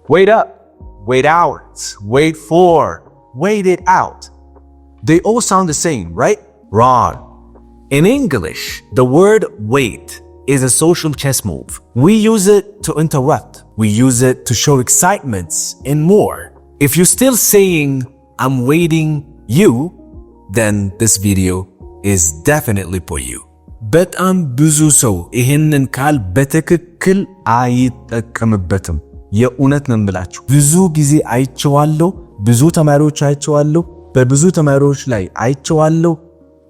Wait up, wait out, wait for, wait it out. They all sound the same, right? Wrong. In English, the word wait is a social chess move. We use it to interrupt. We use it to show excitement and more. If you're still saying, I'm waiting you, then this video is definitely for you. በጣም ብዙ ሰው ይሄንን ቃል በትክክል አይጠቀምበትም። የእውነት ነው የምላችሁ። ብዙ ጊዜ አይቼዋለሁ፣ ብዙ ተማሪዎች አይቼዋለሁ፣ በብዙ ተማሪዎች ላይ አይቼዋለሁ።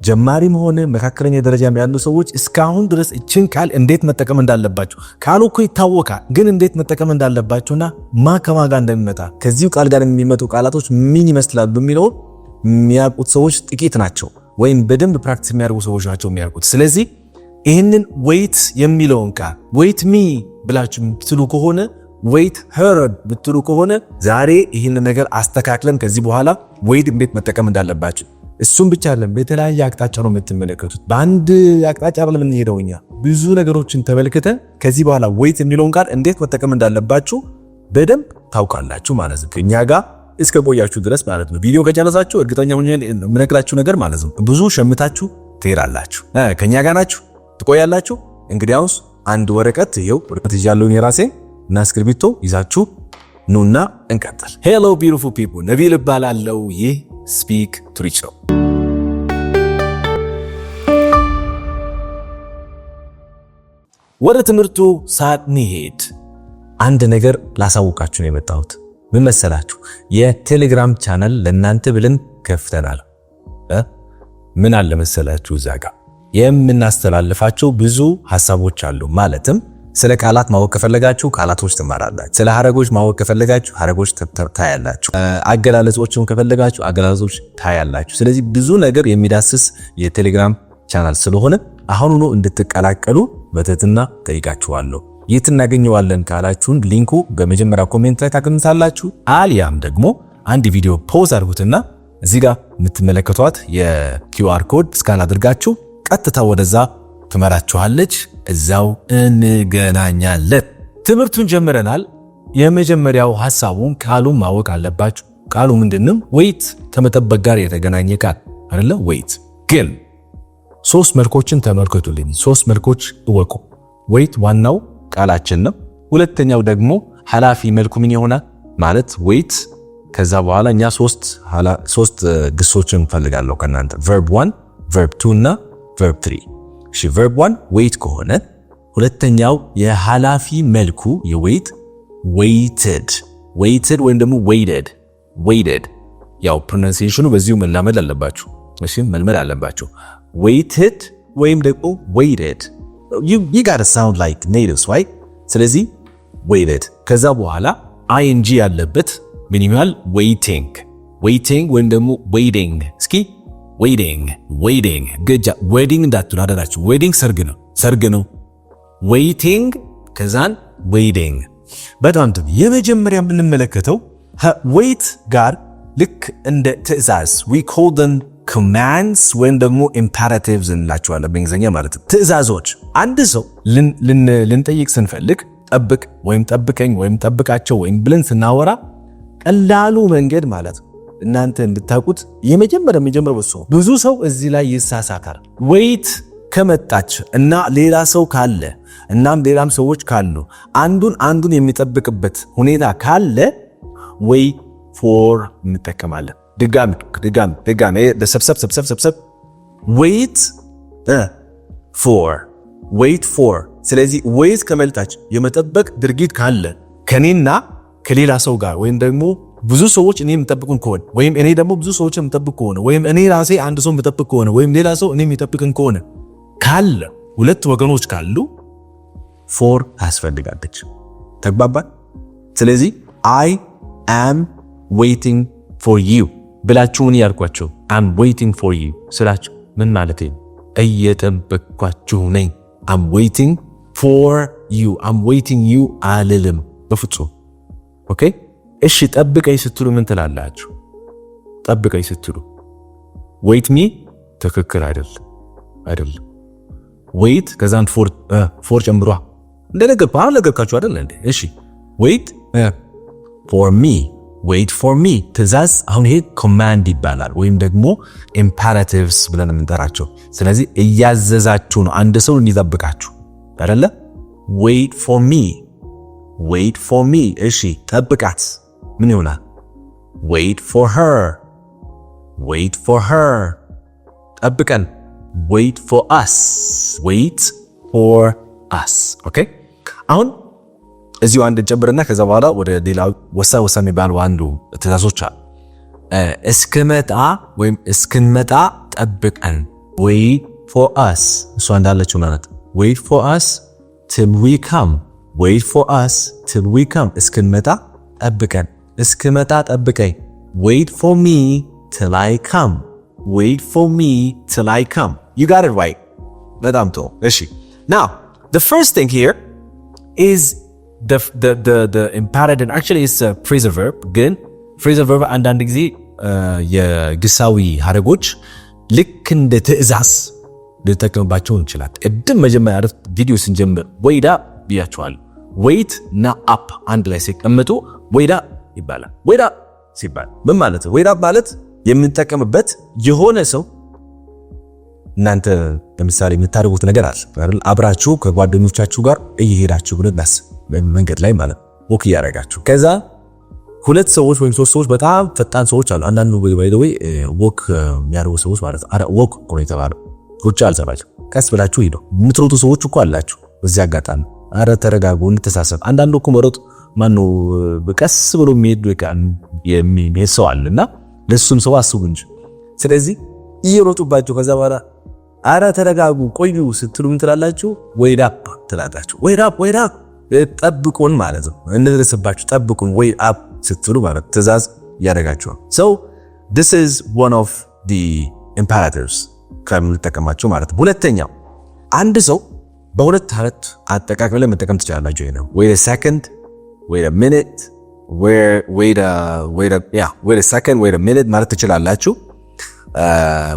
ጀማሪም ሆነ መካከለኛ ደረጃም ያሉ ሰዎች እስካሁን ድረስ እችን ቃል እንዴት መጠቀም እንዳለባቸው ቃሉ እኮ ይታወቃል፣ ግን እንዴት መጠቀም እንዳለባቸውና ከማጋ እንደሚመጣ ከዚሁ ቃል ጋር የሚመጡ ቃላቶች ምን ይመስላሉ የሚለው የሚያውቁት ሰዎች ጥቂት ናቸው፣ ወይም በደንብ ፕራክቲስ የሚያደርጉ ሰዎች ናቸው የሚያውቁት። ስለዚህ ይህንን ዌይት የሚለውን ቃል ዌይት ሚ ብላችሁ ብትሉ ከሆነ ዌይት ሄር ብትሉ ከሆነ ዛሬ ይህንን ነገር አስተካክለን ከዚህ በኋላ ዌይት እንዴት መጠቀም እንዳለባችሁ እሱም ብቻ አይደለም፣ በተለያየ አቅጣጫ ነው የምትመለከቱት። በአንድ አቅጣጫ አይደለም የምንሄደው እኛ ብዙ ነገሮችን ተመልክተን ከዚህ በኋላ ዌይት የሚለውን ቃል እንዴት መጠቀም እንዳለባችሁ በደንብ ታውቃላችሁ ማለት ነው። ከኛ ጋር እስከ ቆያችሁ ድረስ ማለት ነው። ቪዲዮ ከጨረሳችሁ እርግጠኛ ሆኜ የምነግራችሁ ነገር ማለት ነው ብዙ ሸምታችሁ ትሄዳላችሁ። ከኛ ጋር ናችሁ ትቆያላችሁ። እንግዲያውስ አንድ ወረቀት ይኸው ወረቀት ይዣለሁ የራሴ እና እስክሪብቶ ይዛችሁ ኑና እንቀጥል። ሄሎ ቢዩቲፉል ፒፕል፣ ነቢል እባላለሁ። ይህ ስፒክ ቱ ሪች ነው። ወደ ትምህርቱ ሳንሄድ አንድ ነገር ላሳውቃችሁ ነው የመጣሁት። ምን መሰላችሁ? የቴሌግራም ቻናል ለእናንተ ብለን ከፍተናል። ምን አለ መሰላችሁ? እዛ ጋር የምናስተላልፋቸው ብዙ ሐሳቦች አሉ። ማለትም ስለ ቃላት ማወቅ ከፈለጋችሁ ቃላቶች ትማራላችሁ። ስለ ሐረጎች ማወቅ ከፈለጋችሁ ሐረጎች ታያላችሁ። አገላለጾችን ከፈለጋችሁ አገላለጾች ታያላችሁ። ስለዚህ ብዙ ነገር የሚዳስስ የቴሌግራም ቻናል ስለሆነ አሁኑኑ እንድትቀላቀሉ በትህትና ጠይቃችኋለሁ። የት እናገኘዋለን ካላችሁን ሊንኩ በመጀመሪያ ኮሜንት ላይ ታገኙታላችሁ። አሊያም ደግሞ አንድ ቪዲዮ ፖዝ አድርጉትና እዚህ ጋር የምትመለከቷት የኪውአር ኮድ ስካን አድርጋችሁ ቀጥታ ወደዛ ትመራችኋለች። እዛው እንገናኛለን። ትምህርቱን ጀምረናል። የመጀመሪያው ሐሳቡን ቃሉን ማወቅ አለባችሁ። ቃሉ ምንድነው? ዌይት ከመጠበቅ ጋር የተገናኘ ቃል አይደለ? ዌይት ግን ሶስት መልኮችን ተመልከቱልኝ። ሶስት መልኮች እወቁ። ዌይት ዋናው ቃላችን ነው። ሁለተኛው ደግሞ ሐላፊ መልኩ ምን ይሆናል ማለት ዌይት። ከዛ በኋላ እኛ ሶስት ግሶችን እንፈልጋለሁ ከናንተ verb 1 verb 2 እና verb 3። እሺ verb 1 ዌይት ከሆነ ሁለተኛው የሐላፊ መልኩ የዌይት weighted ወይም ደግሞ weighted ያው pronunciation በዚሁ መላመድ አለባችሁ። እሺ መልመድ አለባችሁ። weighted ወይም ደግሞ weighted you gotta sound like natives right? ስለዚህ weighted ከዛ በኋላ ing ያለበት ሚኒማል waiting ወይም ደግሞ waiting። እስኪ waiting ገጃ wedding እንዳትሉ አደራችሁ። wedding ሰርግ ነው። waiting ከዛን waiting። በጣም የመጀመሪያ የምንመለከተው wait ጋር ልክ እንደ ትዕዛዝ we call them commands ወይም ደግሞ imperatives እንላቸዋለን በእንግሊዝኛ ማለት ነው። ትዕዛዞች አንድ ሰው ልንጠይቅ ስንፈልግ ጠብቅ ወይም ጠብቀኝ ወይም ጠብቃቸው ወይም ብለን ስናወራ ቀላሉ መንገድ ማለት ነው እናንተ እንድታውቁት የመጀመሪያው ብዙ ሰው እዚህ ላይ ይሳሳታል። ዌይት ከመጣች እና ሌላ ሰው ካለ እናም ሌላም ሰዎች ካሉ አንዱን የሚጠብቅበት ሁኔታ ካለ ወይ ፎር እንጠቀማለን። ድጋሚ ሰብሰብ ዌይት ፎር። ስለዚህ ዌይት ከመልጣች የመጠበቅ ድርጊት ካለ ከኔና ከሌላ ሰው ጋር ወይም ደግሞ ብዙ ሰዎች እኔ የምጠብቁን ከሆነ ወይም እኔ ደግሞ ብዙ ሰዎች የምጠብቅ ከሆነ ወይም እኔ ራሴ አንድ ሰው የምጠብቅ ከሆነ ወይም ሌላ ሰው እኔ የሚጠብቅን ከሆነ ካለ ሁለት ወገኖች ካሉ ፎር አስፈልጋለች። ተግባባን? ስለዚህ I am waiting for you ብላችሁ ምን ያልኳችሁ I'm waiting for you ስላችሁ ምን ማለት ነው? እየጠበቅኳችሁ ነኝ። I'm waiting for you I'm waiting you አልልም በፍጹም። ኦኬ እሺ ጠብቀኝ ስትሉ ምን ትላላችሁ? ጠብቀኝ ስትሉ wait me ትክክል አይደለም። wait ከዛን ፎር ጨምሯ እንደነገርኳችሁ አይደል እንዴ? እሺ wait for me wait for me ትእዛዝ አሁን ይሄ command ይባላል ወይም ደግሞ imperatives ብለን የምንጠራቸው ስለዚህ እያዘዛችሁ ነው አንድ ሰው እንዲጠብቃችሁ አይደለ wait for me እሺ ጠብቃት ምን ይሆናል wait for her ጠብቀን wait for us ኦኬ አሁን እዚሁ አንድ ጨምርና ከዛ በኋላ ወደ ሌላው ወሳ የሚባሉ አንዱ ትእዛዞች እስክንመጣ ጠብቀን wait for us እሷ እንዳለችው ማለት wait for us till we come እስክንመጣ ጠብቀን እስክመጣ ጠብቀኝ wait for me till I come you got it right በጣም ጥሩ እሺ now the first thing here is the imperative actually is a phrasal verb ግን phrasal verb አንዳንድ ጊዜ የግሳዊ ሐረጎች ልክ እንደ ትእዛዝ ልንጠቀምባቸው እንችላለን እድም መጀመሪያ አረፍት ቪዲዮ ስንጀምር ወይዳ ብያችኋል wait እና up አንድ ላይ ሲቀመጡ ወይዳ ይባላል ወይዳ ሲባል ምን ማለት ነው ወይዳ ማለት የምንጠቀምበት የሆነ ሰው እናንተ ለምሳሌ የምታደርጉት ነገር አለ አይደል አብራችሁ ከጓደኞቻችሁ ጋር እየሄዳችሁ ብለናስ መንገድ ላይ ማለት ወክ ያደርጋችሁ ከዛ ሁለት ሰዎች ወይም ሶስት ሰዎች በጣም ፈጣን ሰዎች አሉ አንዳንዱ ወይ ወክ የሚያደርጉ ሰዎች ማለት አረ ወክ እኮ ነው የተባለው ሩጫ አልሰራችሁ ቀስ ብላችሁ ሄዶ የምትሮጡ ሰዎች እኮ አላችሁ በዚህ አጋጣሚ አረ ተረጋጉ እንተሳሰብ አንዳንዱ እኮ መሮጥ ማነው በቀስ ብሎ የሚሄድ ሰው አለና ለሱም ሰው አስቡ እንጂ ስለዚህ እየሮጡባችሁ ከዛ በኋላ አረ ተረጋጉ ቆዩ ስትሉ ምን ትላላችሁ wait up ትላላችሁ wait up ጠብቁን ማለት ነው እንደደረሰባችሁ ጠብቁን wait up ስትሉ ማለት ትእዛዝ ያደርጋችሁ so this is one of the imperatives ከምንጠቀማቸው ማለት ነው ሁለተኛው አንድ ሰው በሁለት አይነት አጠቃቀም ላይ መጠቀም ትችላላችሁ ነው wait a second wait a minute wait a second wait a minute ማለት ትችላላችሁ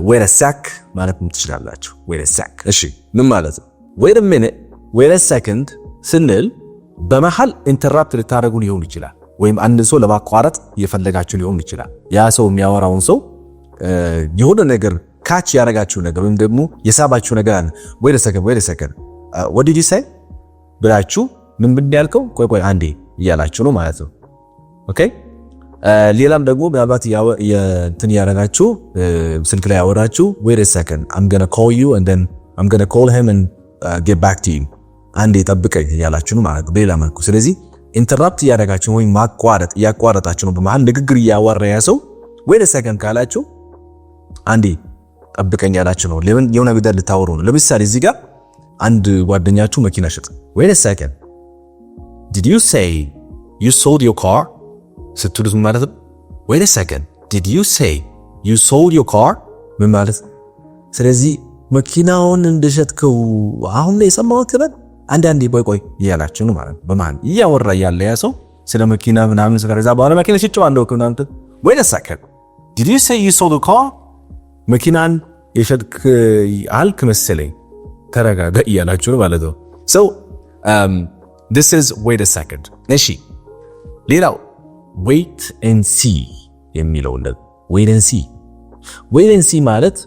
wait a sec ማለት ትችላላችሁ wait a sec እሺ ምን ማለት ነው wait a minute wait a second ስንል በመሃል ኢንተራፕት ልታደርጉ ሊሆን ይችላል ወይም አንድ ሰው ለማቋረጥ እየፈለጋችሁ ሊሆን ይችላል ያ ሰው የሚያወራውን ሰው የሆነ ነገር ካች ያደርጋችሁ ነገር ወይም ደግሞ የሳባችሁ ነገር አለ wait a second what did you say ብላችሁ ምን ያልከው ቆይ አንዴ እያላችሁ ነው ማለት ነው ኦኬ ሌላም ደግሞ ምናልባት እንትን ያደርጋችሁ ስልክ ላይ ያወራችሁ wait a second I'm going to call you and then I'm going to call him and get back to you አንዴ ጠብቀኝ እያላችሁ ነው ማለት ነው በሌላ መልኩ ስለዚህ ኢንተራፕት ያደርጋችሁ ወይም ያቋረጣችሁ ነው በመሃል ንግግር እያወራ ያ ሰው wait a second ካላችሁ አንዴ ጠብቀኝ ያላችሁ ነው ለምን የሆነ ነገር ልታወሩ ነው ለምሳሌ እዚህ ጋር አንድ ጓደኛችሁ መኪና ሸጠ wait a second did you say you sold your car ስትሉት ማለት ነው wait a second did you say you sold your car ምን ማለት ስለዚህ መኪናውን እንደሸጥከው አሁን ላይ የሰማሁት ከበድ አንዳንዴ ቆይ እያላችሁ ነው ማለት በማን እያወራ ያለ ያ ሰው ስለ መኪና ምናምን ስለዛ በኋላ መኪና ሽጬው አንደው ከናንተ wait a second did you say you sold the car መኪናን የሸጥክ አልክ መሰለኝ ተረጋጋ እያላችሁ ነው ማለት ነው so this is wait a second እሺ ሌላው wait and see የሚለው ነው wait and see ማለት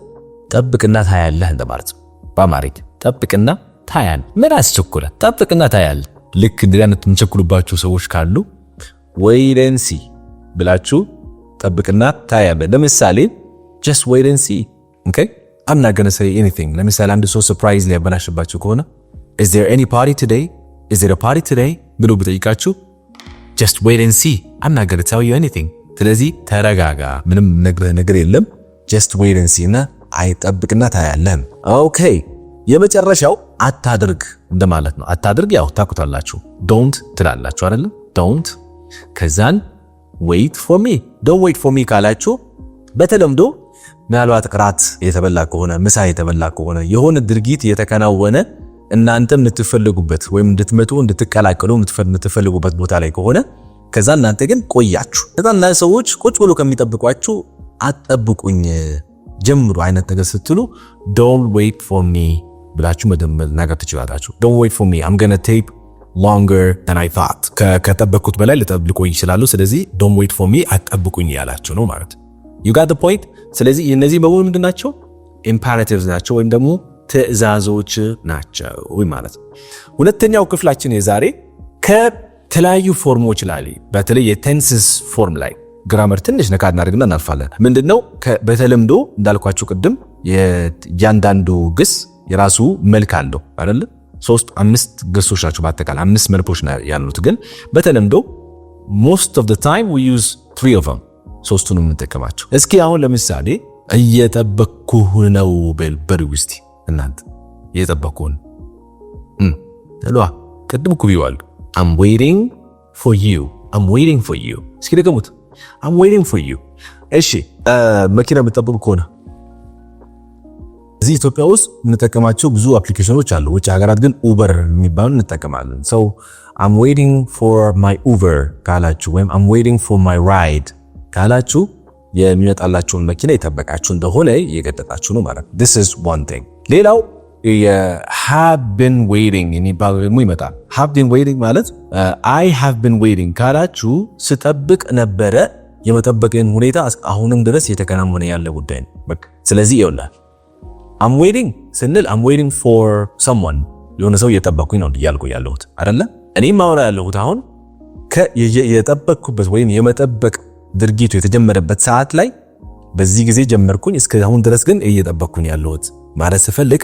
ጠብቅና ታያለህ እንደማለት ነው በአማርኛ ጠብቅና ታያል ምን አስቸኩለ ጠብቅና ታያል ልክ እንደዚህ የምትቸኩሉባቸው ሰዎች ካሉ wait and see ብላችሁ ጠብቅና ታያለ ለምሳሌ just wait and see okay I'm not going to say anything ለምሳሌ አንድ ሰው ሰርፕራይዝ ሊያበላሽባችሁ ከሆነ is there any party today is there a party today ብሎ ብጠይቃችሁ just wait and see I'm not going to tell you anything ስለዚህ ተረጋጋ ምንም ነገር የለም just wait and see እና አይጠብቅና ታያለህ okay የመጨረሻው አታድርግ እንደማለት ነው አታድርግ ያው ታውቁታላችሁ don't ትላላችሁ አይደል don't ከዛን wait for me don't wait for me ካላችሁ በተለምዶ ምናልባት ቅራት የተበላ ከሆነ ምሳ የተበላ ከሆነ የሆነ ድርጊት የተከናወነ እናንተም እንድትፈልጉበት ወይም እንድትመጡ እንድትቀላቀሉ የምትፈልጉበት ቦታ ላይ ከሆነ ከዛ እናንተ ግን ቆያችሁ ከዛና ሰዎች ቁጭ ብሎ ከሚጠብቋችሁ አትጠብቁኝ ጀምሩ አይነት ነገር ስትሉ don't wait for me ብላችሁ መደመጥ ነገር ትችላላችሁ don't wait for me I'm going to tape longer than I thought ከጠበቅኩት በላይ ልጠብቁኝ ይችላሉ ስለዚህ don't wait for me አትጠብቁኝ ያላችሁ ነው ማለት you got the point ስለዚህ እነዚህ በሙሉ ምንድናቸው imperatives ናቸው ወይም ደግሞ ትዕዛዞች ናቸው ማለት ሁለተኛው ክፍላችን የዛሬ ከተለያዩ ፎርሞች ላይ በተለይ የቴንስስ ፎርም ላይ ግራመር ትንሽ ነካ እናድርግና እናልፋለን ምንድነው በተለምዶ እንዳልኳችሁ ቅድም የእያንዳንዱ ግስ የራሱ መልክ አለው አይደል 3-5 ግሶች ናቸው በአጠቃላይ 5 መልኮች ያሉት ግን በተለምዶ most of the time we use 3 of them ሶስቱንም እንጠቀማቸው እስኪ አሁን ለምሳሌ እየጠበቅኩህ ነው በል ውስጥ እናንተ እየጠበቅኩህ ተሏ ቅድም እኮ ቢዋል I'm waiting for you እስኪ ደግሙት I'm waiting for you እሺ መኪና የምትጠብቁ ከሆነ እዚህ ኢትዮጵያ ውስጥ እንጠቀማቸው ብዙ አፕሊኬሽኖች አሉ ውጭ ሀገራት ግን ኡበር የሚባሉ እንጠቀማለን so I'm waiting for my Uber ካላችሁ ወይም I'm waiting for my ride ካላችሁ የሚመጣላችሁን መኪና እየጠበቃችሁ እንደሆነ እየገጠጣችሁ ነው ማለት this is one thing ሌላው have been waiting የሚባለው ደግሞ ይመጣል have been waiting ማለት I have been waiting ካላችሁ ስጠብቅ ነበረ የመጠበቅን ሁኔታ አሁንም ድረስ የተከናወነ ያለ ጉዳይ ነው በቃ ስለዚህ ይውላል I'm waiting ስንል I'm waiting for someone የሆነ ሰው እየጠበቅኩኝ ነው እያልኩ ያለሁት አይደለ እኔም ማውራ ያለሁት አሁን የጠበቅኩበት ወይም የመጠበቅ ድርጊቱ የተጀመረበት ሰዓት ላይ በዚህ ጊዜ ጀመርኩኝ እስከ አሁን ድረስ ግን እየጠበቅኩኝ ያለሁት ማለት ስፈልግ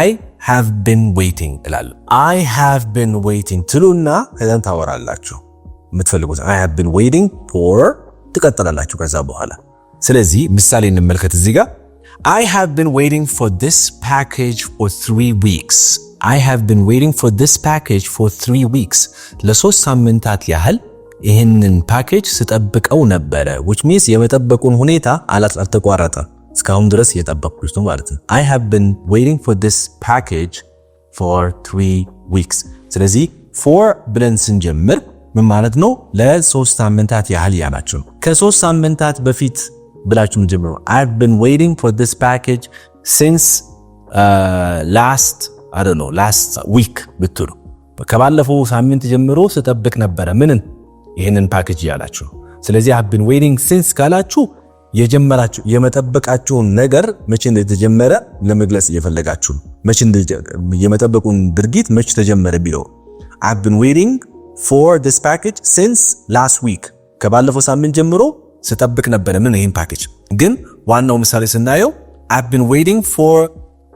I have been waiting እላለሁ I have been waiting ትሉና ከዛን ታወራላችሁ የምትፈልጉት I have been waiting for ትቀጥላላችሁ ከዛ በኋላ ስለዚህ ምሳሌ እንመልከት እዚህ ጋር I have been waiting for this package for 3 weeks I have been waiting for this package for 3 weeks ለሶስት ሳምንታት ያህል ይህንን ፓኬጅ ስጠብቀው ነበረ which means የመጠበቁን ሁኔታ አልተቋረጠ እስካሁን ድረስ እየጠበቅኩት ነው ማለት ነው I have been waiting for this package for 3 weeks ስለዚህ for ብለን ስንጀምር ምን ማለት ነው ለሶስት ሳምንታት ያህል ያላችሁ ከሶስት ሳምንታት በፊት ብላችሁ ጀምሩ I've been waiting for this package since last week ብትሉ ከባለፈው ሳምንት ጀምሮ ስጠብቅ ነበረ ምንን ይሄንን ፓኬጅ ያላችሁ ስለዚህ I've been waiting since ካላችሁ የጀመራችሁ የመጠበቃችሁን ነገር መቼ እንደተጀመረ ለመግለጽ እየፈለጋችሁ መቼ የመጠበቁን ድርጊት መቼ ተጀመረ ቢለው I've been waiting for this package since last week ከባለፈው ሳምንት ጀምሮ ስጠብቅ ነበር ምን ይሄን ፓኬጅ ግን ዋናው ምሳሌ ስናየው I've been waiting for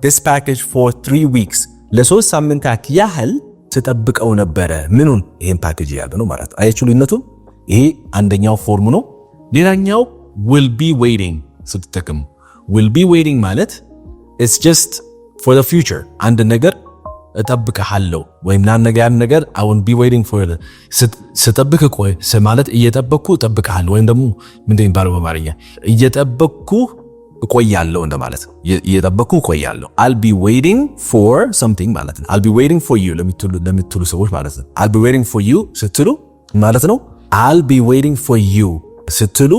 this package for 3 weeks ለሶስት ሳምንታት ያህል ስጠብቀው ነበር ምኑን ይሄን ፓኬጅ ያለ ነው ማለት አያችሁ ልዩነቱ ይሄ አንደኛው ፎርም ነው ሌላኛው will be waiting ስትጠቀሙ will be waiting ማለት it's just for the future አንድ ነገር እጠብቅሃለሁ ወይም ያን ነገር I will be waiting for ስጠብቅ ቆይ ማለት እየጠበቅኩ እጠብቅሃለሁ ወይም ደግሞ ምንድን ይባላል በአማርኛ እየጠበቅኩ እቆያለሁ እንደማለት ነው እየጠበቅኩ እቆያለሁ I'll be waiting for something ማለት ነው I'll be waiting for you ለምትሉ ሰዎች ማለት ነው I'll be waiting for you ስትሉ ማለት ነው I'll be waiting for you ስትሉ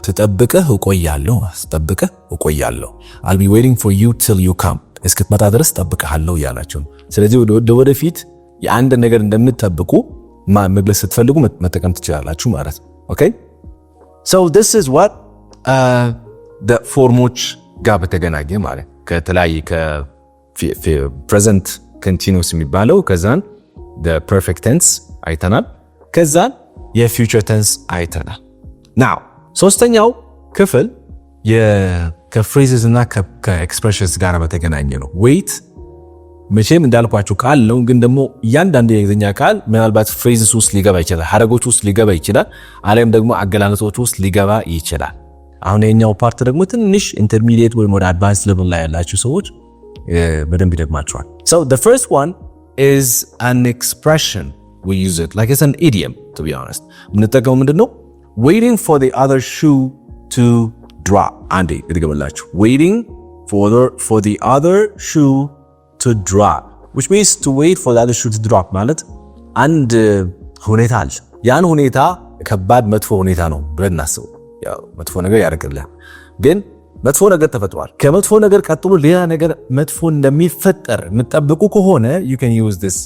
ተጠብቀህ እቆያለሁ I'll be waiting for you till you come እስክትመጣ ድረስ ጠብቀሃለሁ ያላችሁ ስለዚህ ወደፊት የአንድ ነገር እንደምትጠብቁ መግለጽ ስትፈልጉ መጠቀም ትችላላችሁ ማለት ነው okay so this is what the ፎርሞች ጋር በተገናኘ ማለት ከተለያየ present continuous የሚባለው ከዛን the perfect tense አይተናል ከዛን የfuture tense አይተናል now ሶስተኛው ክፍል ከፍሬዝስ እና ከኤክስፕሬሽንስ ጋር በተገናኘ ነው wait መቼም እንዳልኳችሁ ቃል ነው ግን ደግሞ እያንዳንዱ የእንግሊዝኛ ቃል ምናልባት ፍሬዝስ ውስጥ ሊገባ ይችላል ሐረጎች ውስጥ ሊገባ ይችላል አለም ደግሞ አገላለጾች ውስጥ ሊገባ ይችላል አሁን የኛው ፓርት ደግሞ ትንሽ ኢንተርሚዲየት ወይ ወደ አድቫንስ ሌቭል ላይ ያላችሁ ሰዎች በደንብ ይደግማችኋል so the first one is an expression we use it like it's an idiom to be honest ምንጠቀመው ምንድነው waiting for the other shoe to drop አንዴ ይደግምላችሁ waiting for the other shoe to drop which means to wait for the other shoe to drop ማለት አንድ ሁኔታ አለ ያን ሁኔታ ከባድ መጥፎ ሁኔታ ነው ብለን እናስበው ያው መጥፎ ነገር ያደርግልህ ግን መጥፎ ነገር ተፈጥሯል ከመጥፎ ነገር ቀጥሎ ሌላ ነገር መጥፎ እንደሚፈጠር የምትጠብቁ ከሆነ you can use this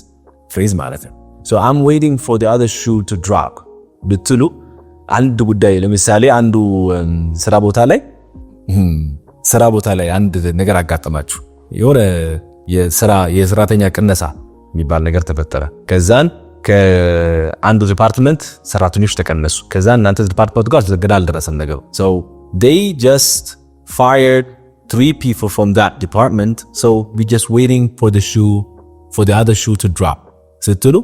phrase ማለት ነው So I'm waiting for the other shoe to drop ብትሉ አንድ ጉዳይ ለምሳሌ አንዱ ስራ ቦታ ላይ አንድ ነገር አጋጠማችሁ የሆነ የሰራተኛ ቅነሳ የሚባል ነገር ተፈጠረ ከዛን ከአንዱ ዲፓርትመንት ሰራተኞች ተቀነሱ ከዛን እናንተ ዲፓርትመንት ጋር ተገዳ አልደረሰም ነገሩ so they just fired 3 people from that department so we just waiting for the other shoe to drop ስትሉ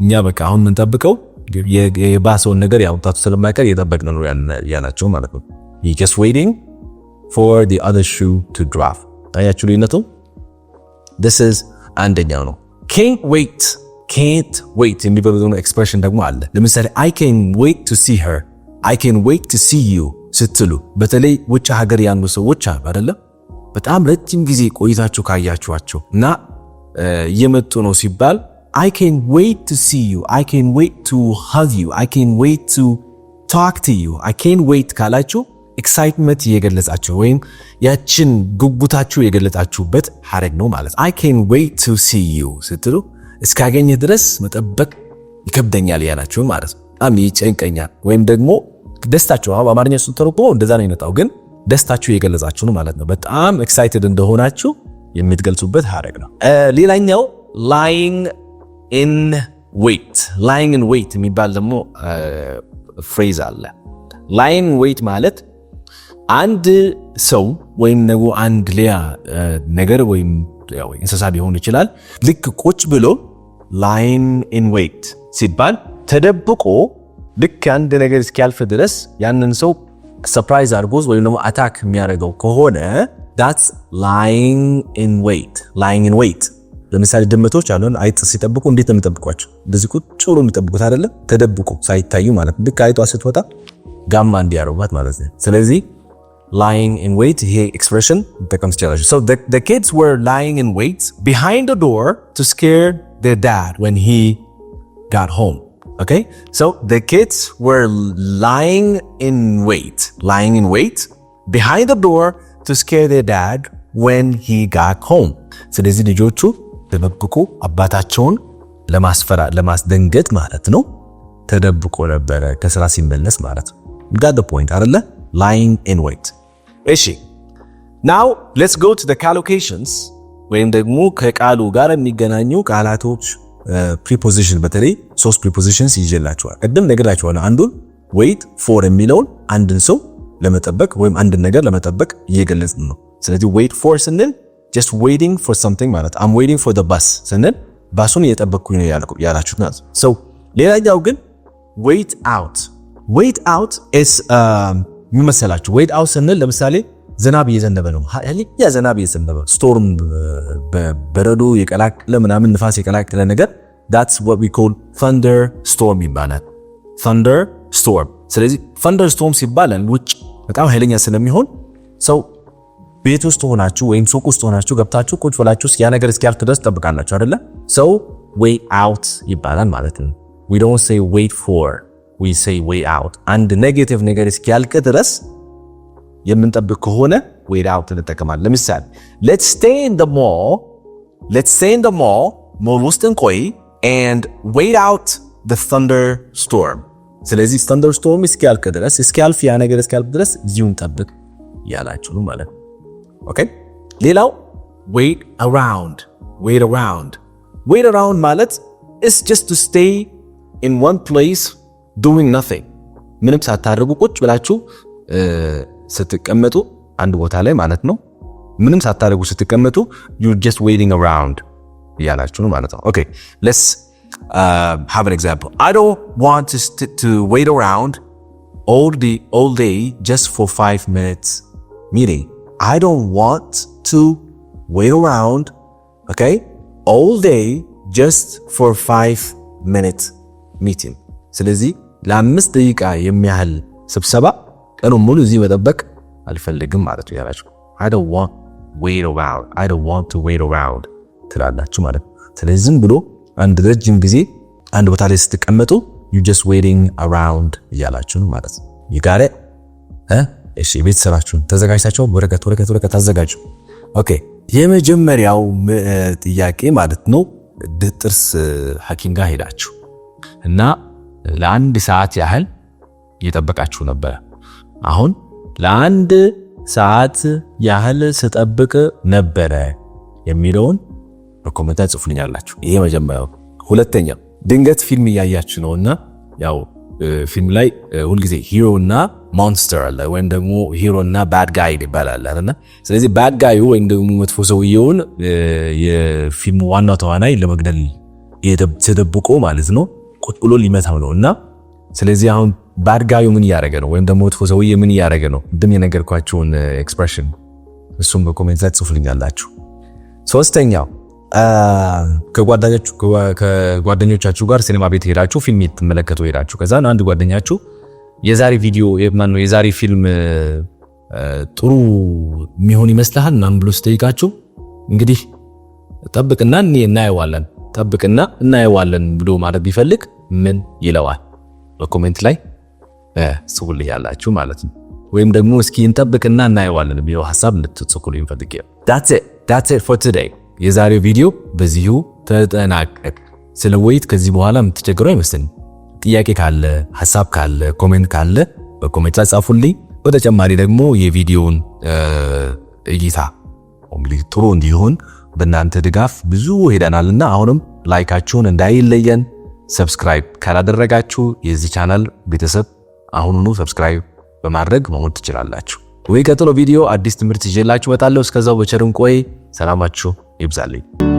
እኛ በቃ አሁን ምን ጠብቀው የባሰውን ነገር ያውጣቱ ስለማይቀር እየጠበቅን ነው ያላቸው ማለት ነው you just waiting for the other shoe to drop አያችሁ ልዩነቱ this is አንደኛው ነው can't wait የሚባለው ኤክስፕሬሽን ደግሞ አለ ለምሳሌ I can wait to see her I can wait to see you ስትሉ በተለይ ውጭ ሀገር ያሉ ሰዎች አይደለ በጣም ረጅም ጊዜ ቆይታችሁ ካያችኋቸው እና እየመጡ ነው ሲባል I can wait to see you I can wait to hug you I can wait to talk to you I can't wait ካላችሁ ኤክሳይትመንት እየገለጻችሁ ወይም ያችን ጉጉታችሁ የገለጻችሁበት ሐረግ ነው ማለት I can wait to see you ስትሉ እስካገኘ ድረስ መጠበቅ ይከብደኛል ያላችሁ ማለት ነው አሚ ጨንቀኛል ወይም ደግሞ ደስታችሁ በአማርኛ ስትተረጉመው እንደዛ ነው የሚመጣው ግን ደስታችሁ የገለጻችሁ ነው ማለት ነው በጣም ኤክሳይትድ እንደሆናችሁ የምትገልጹበት ሐረግ ነው ሌላኛው lying in wait የሚባል ደግሞ ፍሬዝ አለ lying in wait ማለት አንድ ሰው ወይም ነው አንድ ሌላ ነገር ወይም ያው እንስሳ ሊሆን ይችላል ልክ ቁጭ ብሎ lying in wait ሲባል ተደብቆ ልክ አንድ ነገር እስኪያልፍ ድረስ ያንን ሰው ሰርፕራይዝ አድርጎት ወይም ደግሞ አታክ የሚያደርገው ከሆነ that's lying in wait ለምሳሌ ድመቶች አሉን አይጥ ሲጠብቁ እንዴት ነው የሚጠብቋቸው እንደዚህ ቁጭ ብሎ የሚጠብቁት አይደለም ተደብቆ ሳይታዩ ማለት ነው ልክ አይጧ ስትወጣ ጋማ እንዲያረጋት ማለት ነው ስለዚህ lying in wait here expression becomes challenge so the kids were lying in wait behind the door to scare their dad when he got home okay so the kids were lying in wait behind the door to scare their dad when he got home ስለዚህ ልጆቹ ተደብቆ አባታቸውን ለማስደንገጥ ማለት ነው ተደብቆ ነበር ከስራ ሲመለስ ማለት ነው got the point አይደለ lying in wait እሺ now let's go to the collocations ወይም ደግሞ ከቃሉ ጋር የሚገናኙ ቃላቶች preposition በተለይ ሶስት prepositions ይዤላችኋል ቀደም ነግራችኋለሁ አንዱን wait for የሚለውን አንድን ሰው ለመጠበቅ ወይም አንድን ነገር ለመጠበቅ እየገለጽን ነው ስለዚህ wait for ስንል just waiting for something ማለት I'm waiting for the bus ስንል ባሱን እየጠበቅኩኝ ነው ያላችሁት ነው so ሌላኛው ግን wait out is ምን መሰላችሁ wait out ስንል ለምሳሌ ዝናብ እየዘነበ ነው ያ ዝናብ እየዘነበ ስቶርም በረዶ የቀላቀለ ምናምን ንፋስ የቀላቀለ ነገር that's what we call thunderstorm ይባላል thunderstorm ስለዚህ thunderstorm ሲባል ውጭ በጣም ኃይለኛ ስለሚሆን ሰው ቤት ውስጥ ሆናችሁ ወይም ሱቅ ውስጥ ሆናችሁ ገብታችሁ ቁጭ ብላችሁ ያ ነገር እስኪያልፍ ድረስ ተጠብቃላችሁ አይደለ so wait out ይባላል ማለት ነው we don't say wait for we say way out and negative ነገር እስኪያልቅ ድረስ የምንጠብቅ ከሆነ wait out እንጠቀማለን ለምሳሌ let's stay in the mall ውስጥ እንቆይ and wait out the thunderstorm ስለዚህ thunderstorm እስኪያልቅ ያ ነገር እስኪያልፍ ድረስ እዚሁ እንጠብቅ ያላችሁ ነው ማለት okay ሌላው wait around ማለት is just to stay in one place doing nothing ምንም ሳታደርጉ ቁጭ ብላችሁ ስትቀመጡ አንድ ቦታ ላይ ማለት ነው ምንም ሳታደርጉ ስትቀመጡ you're just waiting around ያላችሁ ነው ማለት ነው okay let's have an example I don't want to wait around all day just for 5 minutes meeting I don't want to wait around okay all day just for 5 minute meeting ስለዚህ ለ5 ደቂቃ የሚያህል ስብሰባ ቀኑን ሙሉ እዚህ መጠበቅ አልፈልግም ማለት ነው ያላችሁ I don't want to wait around ትላላችሁ ማለት ነው ስለዚህ ዝም ብሎ አንድ ረጅም ጊዜ አንድ ቦታ ላይ ስትቀመጡ you just waiting around ያላችሁ ነው ማለት ነው you got it እሺ ቤት ስራችሁን ተዘጋጅታችሁ ወረቀት አዘጋጁ ኦኬ የመጀመሪያው ጥያቄ ማለት ነው ጥርስ ሐኪም ጋር ሄዳችሁ እና ለአንድ ሰዓት ያህል እየጠበቃችሁ ነበር። አሁን ለአንድ ሰዓት ያህል ስጠብቅ ነበረ የሚለውን በኮሜንት ጽፉልኛላችሁ። ይሄ መጀመሪያው። ሁለተኛው ድንገት ፊልም እያያችሁ ነውና ያው ፊልም ላይ ሁልጊዜ ሂሮ እና ሞንስተር አለ ወይም ደግሞ ሂሮ እና ባድ ጋይ ይባላል አይደል? ስለዚህ ባድ ጋዩ ወይም ደግሞ መጥፎ ሰውየውን የፊልሙ ዋናው ተዋናይ ለመግደል ተደብቆ ማለት ነው ቁጭ ብሎ ሊመታው ነውና ስለዚህ አሁን ባድ ጋዩ ምን ያደረገ ነው ወይም ደግሞ መጥፎ ሰውዬ ምን ያደረገ ነው? እንደም የነገርኳችሁን ኤክስፕሬሽን እሱም በኮሜንት ላይ ጽፉልኛላችሁ። ሶስተኛው ከጓደኞቻችሁ ጋር ሲኔማ ቤት ሄዳችሁ ፊልም ትመለከቱ ሄዳችሁ ከዛ አንድ ጓደኛችሁ የዛሬ ቪዲዮ የዛሬ ፊልም ጥሩ የሚሆን ይመስልሃል ምናምን ብሎ ሲጠይቃችሁ እንግዲህ ጠብቅና እናየዋለን ብሎ ማለት ቢፈልግ ምን ይለዋል? በኮሜንት ላይ ጽፉልኛላችሁ ማለት ነው። ወይም ደግሞ እስኪ እንጠብቅና እናየዋለን ቢለው ሐሳብ እንድትጽፉልኝ ፈልጌ that's it for today። የዛሬው ቪዲዮ በዚሁ ተጠናቀቀ። ስለ ዌይት ከዚህ በኋላ የምትቸገሩ አይመስልኝም። ጥያቄ ካለ ሐሳብ ካለ ኮሜንት ካለ በኮሜንት ላይ ጻፉልኝ። በተጨማሪ ደግሞ የቪዲዮውን እይታ እንግዲህ ጥሩ እንዲሆን በእናንተ ድጋፍ ብዙ ሄደናልና አሁንም ላይካችሁን እንዳይለየን። ሰብስክራይብ ካላደረጋችሁ የዚህ ቻናል ቤተሰብ አሁኑኑ ሰብስክራይብ በማድረግ መሆን ትችላላችሁ። ወይ ቀጥሎ ቪዲዮ አዲስ ትምህርት ይዤላችሁ እመጣለሁ። እስከዛው በቸር እንቆይ። ሰላማችሁ ይብዛልኝ።